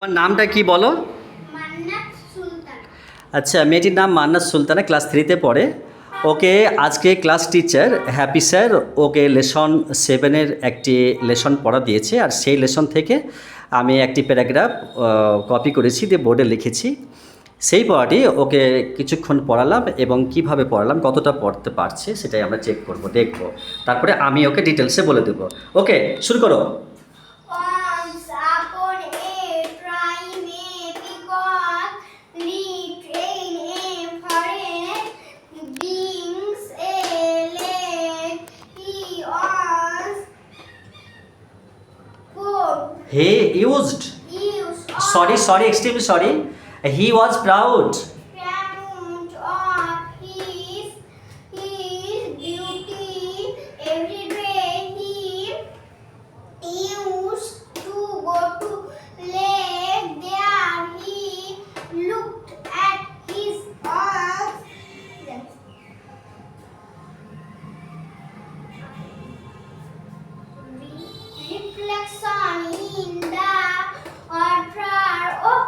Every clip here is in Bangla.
তোমার নামটা কি বলো? মান্নাত সুলতান। আচ্ছা, মেয়েটির নাম মান্নাত সুলতানা, ক্লাস 3-তে পড়ে। ওকে আজকে class teacher happy sir okay lesson 7-এর একটি লেসন পড়া দিয়েছে, আর সেই লেসন থেকে আমি একটি প্যারাগ্রাফ কপি করেছি, দিয়ে বোর্ডে লিখেছি। সেই পড়াটি ওকে কিছুক্ষণ পড়ালাম, এবং কিভাবে পড়ালাম, কতটা পড়তে পারছে সেটাই আমরা চেক করব, দেখব। তারপরে আমি ওকে ডিটেলসে বলে দেবো। ওকে, শুরু করো। Once upon a time, a peacock lived in a forest. Being a lake, he was poor. He used, Used sorry extremely sorry, he was proud proud of his beauty. Every day he used to go to lake. There he looked at his own reflection in the water. Oh,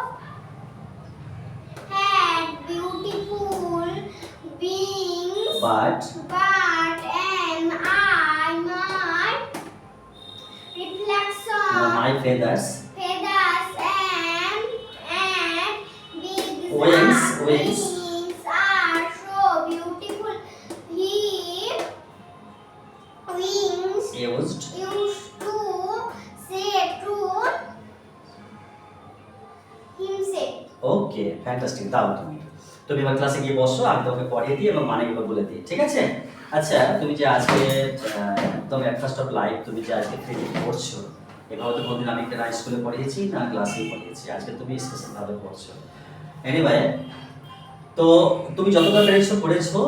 had beautiful wings, but but am I my reflection? My feathers Feathers and big Wings, wings are so beautiful. He wings used. used to say to himself. Okay, fantastic. দাও তুমি তুমি এবার ক্লাসে গিয়ে বসো, আমি তোমাকে পড়িয়ে দিই এবং মানেগুলো বলে দিই, ঠিক আছে? আচ্ছা, তুমি যে আজকে একদম এক ফার্স্ট অফ লাইফ তুমি যে আজকে ফ্রি পড়ছো, এভাবে তো কোনদিন আমি না স্কুলে পড়িয়েছি না ক্লাসেই পড়িয়েছি, আজকে তুমি স্পেশালভাবে পড়ছো। এনিওয়ে, তো তুমি যতটা পেরেছো পড়েছো,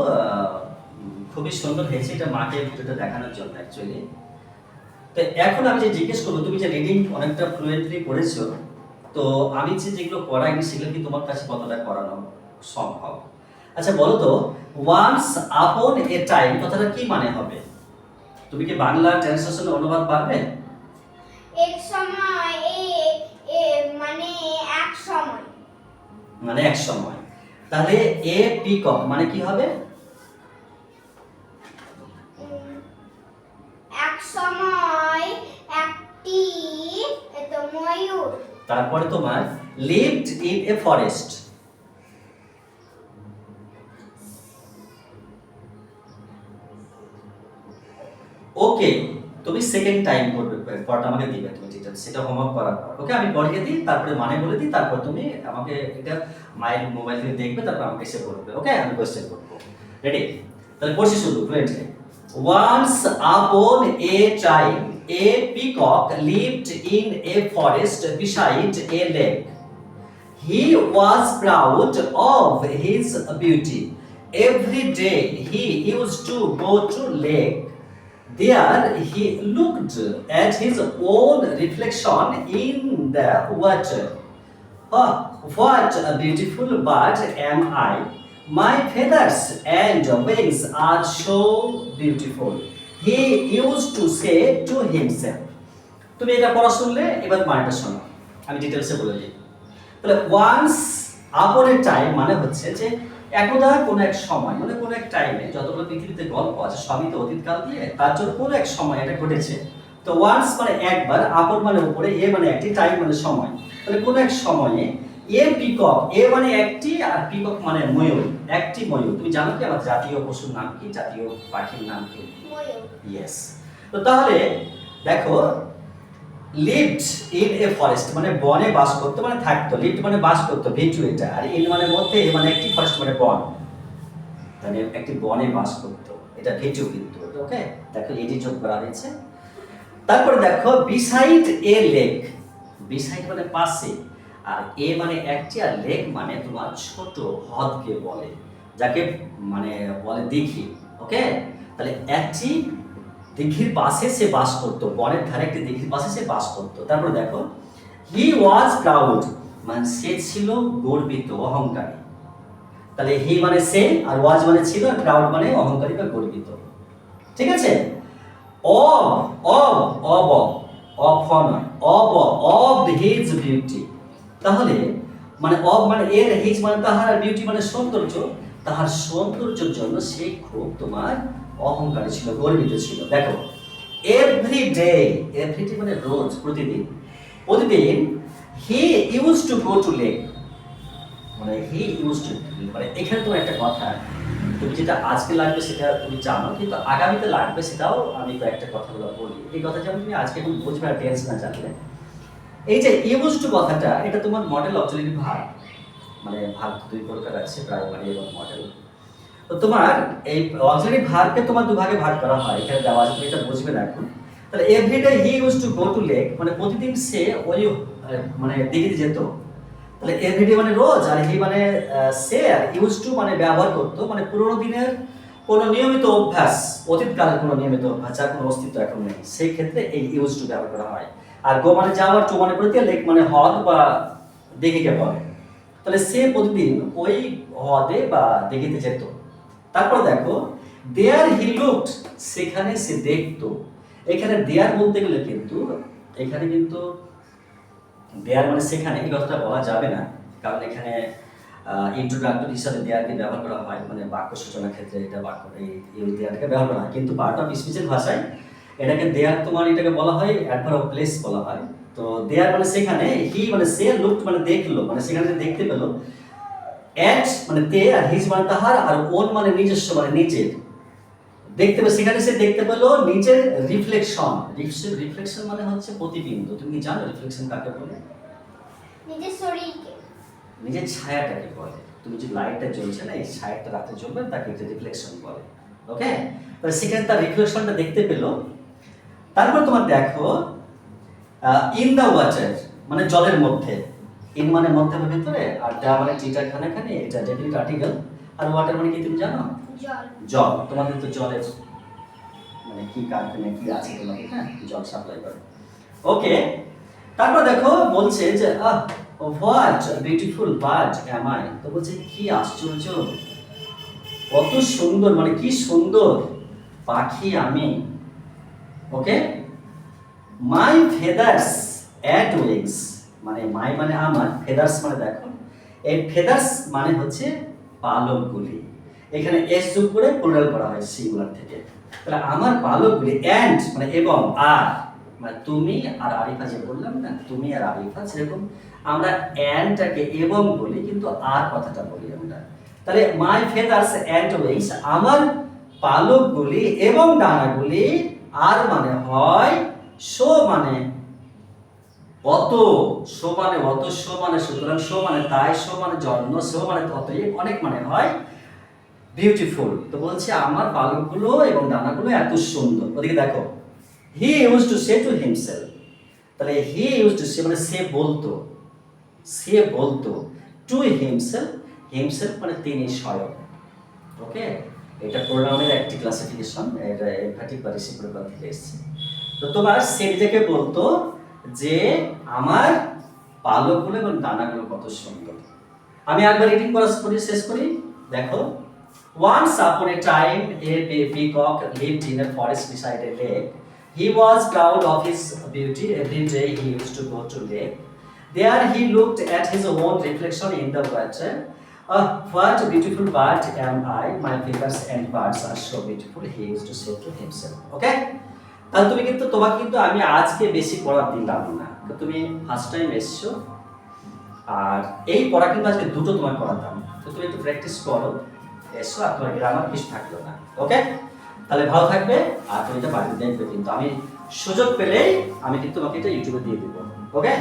খুবই সুন্দর হয়েছে। এটা মাকে ভিডিওটা দেখানোর জন্য অ্যাকচুয়ালি। তো এখন আমি যে জিজ্ঞেস করবো, তুমি যে রিডিং অনেকটা ফ্লুয়েন্টলি পড়েছো, তো আমি যেগুলো করাইনি সেগুলো কি তোমার কাছে কতটা করানো সম্ভব? আচ্ছা বলো তো, ওয়ান্স আপন এ টাইম কথাটা কি মানে হবে? তুমি কি বাংলা ট্রান্সলেশন অনুবাদ পারবে? এক সময় মানে এক সময়। মানে এক সময়। তাহলে এ পিকক মানে কি হবে? এক সময় একটি ময়ূর। তারপরে তোমার লিভড ইন এ ফরেস্ট। ওকে, তুমি সেকেন্ড টাইম করবে, পড়াটা আমাকে দিবে তুমি ডিটেইলস, সেটা হোমওয়ার্ক করার পর। ওকে, আমি পড়িয়ে দিই, তারপরে মানে বলে দিই, তারপর তুমি আমাকে এটা মায়ের মোবাইল থেকে দেখবে, তারপর আমাকে এসে বলবে। ওকে, আমি কোশ্চেন করব। রেডি? তাহলে পড়ছি শুধু fluently. Once upon a time a peacock lived in a forest beside a lake. He was proud of his beauty. Every day he used to go to lake. There he looked at his own reflection in the water. Oh, what a beautiful bird am I! My feathers and wings are so beautiful. He used to say to himself. তুমি এটা পড়া শুনলে, এবার মানেটা শোনো, আমি ডিটেলসে বলে দিই। তাহলে ওয়ান্স আপন এ টাইম মানে হচ্ছে যে একদা কোনো এক সময়, মানে কোনো এক টাইমে, যতগুলো পৃথিবীতে গল্প আছে সবই তো অতীতকাল দিয়ে, তার জন্য কোনো এক সময় এটা ঘটেছে। তো ওয়ান্স মানে একবার, আপন মানে উপরে, এ মানে একটি, টাইম মানে সময়। তাহলে কোনো এক সময়ে এ পিকক, এ মানে একটি, আর পিকক মানে ময়ূর, একটি ময়ূর। তুমি জানো কি আমার জাতীয় পশুর নাম কি, জাতীয় পাখির নাম কি? ময়ূর। ইয়েস। তো তাহলে দেখো, লিভড ইন এ ফরেস্ট মানে বনে বাস করতো, মানে থাকতো। লিভড মানে বাস করতো, ভিটু এটা, আর ইন মানে মধ্যে, এ মানে একটি, ফরেস্ট মানে বন, মানে একটি বনে বাস করতো, এটা ভিটু কিন্তু। ওকে, দেখো এটি যোগ করা হয়েছে। তারপরে দেখো বিসাইড এ লেক, বিসাইড মানে পাশে, আর এ মানে একটি, আর লেক মানে তোমার ছোট হ্রদকে বলে, যাকে মানে বলে দিঘি। ওকে, তাহলে একটি দিঘির পাশে সে বাস করতো, বনের ধারে একটি দিঘির পাশে সে বাস করতো। তারপর দেখো হি ওয়াজ প্রাউড মানে সে ছিল গর্বিত, অহংকারী। তাহলে হি মানে সে, আর ওয়াজ মানে ছিল, আর প্রাউড মানে অহংকারী বা গর্বিত। ঠিক আছে? of of of of নয়, of his beauty, তাহলে মানে মানে এর হিজ মানে তাহার, আর বিউটি মানে সৌন্দর্য, তাহার সৌন্দর্যের জন্য সে খুব তোমার অহংকারী ছিল, গর্বিত ছিল। দেখো এভরিডে, এভরিডে মানে রোজ, প্রতিদিন, প্রতিদিন হি use to go to lake, মানে হি ইউজ টু, মানে এখানে তোমার একটা কথা, তুমি যেটা আজকে লাগবে সেটা তুমি জানো, কিন্তু আগামীতে লাগবে সেটাও আমি কয়েকটা কথাগুলো বলি। এই কথা যেমন তুমি আজকে এখন বুঝবে আর টেন্স না জানলে, এই যে ইউজ টু কথাটা, এটা তোমার মডেল অক্সিলারি ভার্ব, মানে ভার্ব দুই প্রকার আছে, প্রাইমারি এবং মডেল। তো তোমার এই অক্সিলারি ভার্বকে তোমার দুভাগে ভাগ করা হয়, এখানে দেওয়া আছে, তুমি এটা বুঝবে না এখন। তাহলে everyday he use to go to lake, মানে প্রতিদিন সে ওই মানে দিঘিতে যেত। তাহলে এভরিডে মানে রোজ, আর হি মানে সে, আর ইউজ টু মানে ব্যবহার করতো, মানে পুরোনো দিনের কোনো নিয়মিত অভ্যাস, অতীতকালের কোনো নিয়মিত অভ্যাস যার কোনো অস্তিত্ব এখন নেই, সেই ক্ষেত্রে এই ইউজ টু ব্যবহার করা হয়। আর গো মানে যাওয়া, টু মানে প্রতি, লেক মানে হ্রদ বা দিঘিকে বলে। তাহলে সে প্রতিদিন ওই হ্রদে বা দিঘিতে যেত। তারপর দেখো দেয়ার হি লুকড, সেখানে সে দেখতো। এখানে দেয়ার বলতে গেলে কিন্তু এখানে কিন্তু দেয়ার মানে সেখানে, এই কথাটা বলা যাবে না, কারণ এখানে ইন্ট্রোডাক্টর হিসাবে দেয়ারকে ব্যবহার করা হয়, মানে বাক্য সূচনার ক্ষেত্রে এটা বাক্য এই দেয়ারকে ব্যবহার করা হয়। কিন্তু পার্ট অফ স্পিচের ভাষায় এটাকে দেয়ার তোমার এটাকে বলা হয় অ্যাডভার্ব অফ প্লেস বলা হয়। তো দেয়ার মানে সেখানে, হি মানে সে, লুকড মানে দেখলো, মানে সেখানে সে দেখতে পেলো, অ্যাট মানে তে, আর হিজ মানে তাহার, আর ওন মানে নিজস্ব মানে নিজের, দেখতে পেলো, সেখানে সে দেখতে পেলো নিজের রিফ্লেকশন। রিফ্লেকশন মানে হচ্ছে প্রতিবিম্ব। তুমি কি জানো রিফ্লেকশন কাকে বলে? নিজের শরীরকে, নিজের ছায়াটাকে বলে। তুমি যে লাইটটা জ্বলছে না, এই ছায়াটা রাতে জ্বলবে, তাকে একটা রিফ্লেকশন বলে। ওকে, তাহলে সেখানে তার রিফ্লেকশনটা দেখতে পেলো। তারপর তোমার দেখো ইন দ্য ওয়াটার মানে জলের মধ্যে, ইন মানে মধ্যে বা ভেতরে, আর দা মানে টিটার খানাখানি, এটা ডেফিনিট আর্টিকেল, আর ওয়াটার মানে কি তুমি জানো? জল। জল। তোমাদের তো জলের মানে কি কারখানা কি আছে তোমাদের, হ্যাঁ, জল সাপ্লাই করে। ওকে, তারপর দেখো বলছে যে what beautiful bird am I, তো বলছে কি আশ্চর্য, কত সুন্দর, মানে কি সুন্দর পাখি আমি। ওকে, মাই ফেদার্স অ্যাট উইংস, মানে মাই মানে আমার, ফেদার্স মানে দেখো, এই ফেদার্স মানে হচ্ছে পালকগুলি, এখানে এস যোগ করে প্লুরাল করা হয় সিঙ্গুলার থেকে। তাহলে আমার পালকগুলি, অ্যান্ড মানে এবং, আর মানে তুমি আর আরিফা, যে বললাম না তুমি আর আরিফা, সেরকম আমরা অ্যান্ডটাকে এবং বলি, কিন্তু আর কথাটা বলি আমরা। তাহলে মাই ফেদার্স অ্যান্ড উইংস, আমার পালকগুলি এবং ডানাগুলি, আর মানে হয় শো মানে অত, শো মানে অত, শো মানে সুতরাং, শো মানে তাই, শো মানে জন্ম, শো মানে অতএব, অনেক মানে হয় বিউটিফুল। তো বলছে আমার পালকগুলো এবং ডানাগুলো এত সুন্দর। ওদিকে দেখো হি use to say to himself, তাহলে হি ইউজ টু সে মানে সে বলতো, সে বলতো, টু হিমসেলফ, হিমসেলফ মানে তিনি স্বয়ং। ওকে, এটা প্রোনাউনের একটি ক্লাসিফিকেশন, এটা এমফ্যাটিক বা রেসিপ্রোকাল থেকে এসেছে। তো তোমার সে নিজেকে বলতো যে আমার পালকগুলো এবং ডানাগুলো কত সুন্দর। আমি একবার রিডিং করা শেষ করি। দেখো once upon a time a peacock lived in a forest beside a lake. He was proud of his beauty. Every day he used to go to lake. There he looked at his own reflection in the water. What a beautiful bird am I, my feathers and birds are so beautiful, he used to say to himself. Okay, তাহলে তুমি কিন্তু, তোমাকে কিন্তু আমি আজকে বেশি পড়া দিলাম না, তো তুমি ফার্স্ট টাইম এসছো, আর এই পড়া কিন্তু আজকে দুটো তোমার করাতাম, তো তুমি একটু প্র্যাকটিস করো, এসো, আর তোমার গ্রামার কিছু থাকলো না। ওকে, তাহলে ভালো থাকবে, আর তুমি এটা বাড়িতে দেখবে, কিন্তু আমি সুযোগ পেলেই আমি কিন্তু তোমাকে এটা ইউটিউবে দিয়ে দেবো। ওকে,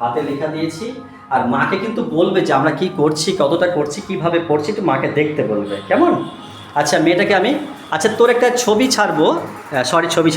হাতে লেখা দিয়েছি, আর মাকে কিন্তু বলবে যে আমরা কি করছি, কতটা করছি, কিভাবে পড়ছি, একটু মাকে দেখতে বলবে, কেমন? আচ্ছা মেয়েটাকে আমি, আচ্ছা তোর একটা ছবি ছাড়বো, ছবি ছাড়বো।